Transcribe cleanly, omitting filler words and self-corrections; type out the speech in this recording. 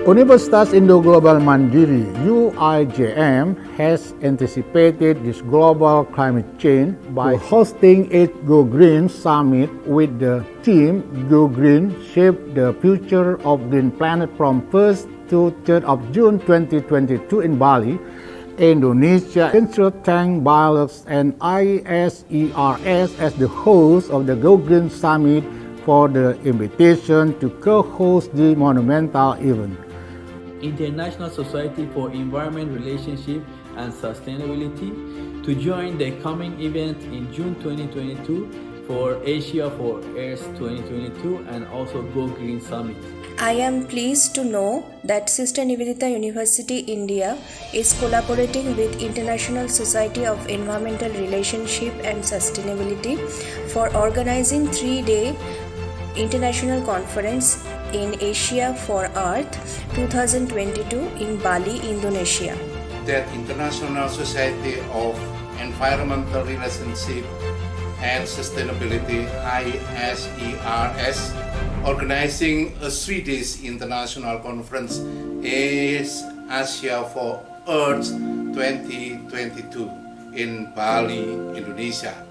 Universitas Indo Global Mandiri (UIGM) has anticipated this global climate change by hosting its Go Green Summit with the theme Go Green, Shape the Future of Green Planet from 1st to 3rd of June 2022 in Bali, Indonesia. Thank Biologs and ISERS as the host of the Go Green Summit for the invitation to co-host the monumental event. International Society for Environment Relationship and Sustainability to join the coming event in June 2022 for Asia for Earth 2022 and also Go Green Summit. I am pleased to know that Sister Nivedita University India is collaborating with International Society of Environmental Relationship and Sustainability for organizing 3-day international conference in Asia for Earth 2022 in Bali, Indonesia. That International Society of Environmental Relationship and Sustainability ISERS organizing a 3-day international conference is Asia for Earth 2022 in Bali, Indonesia.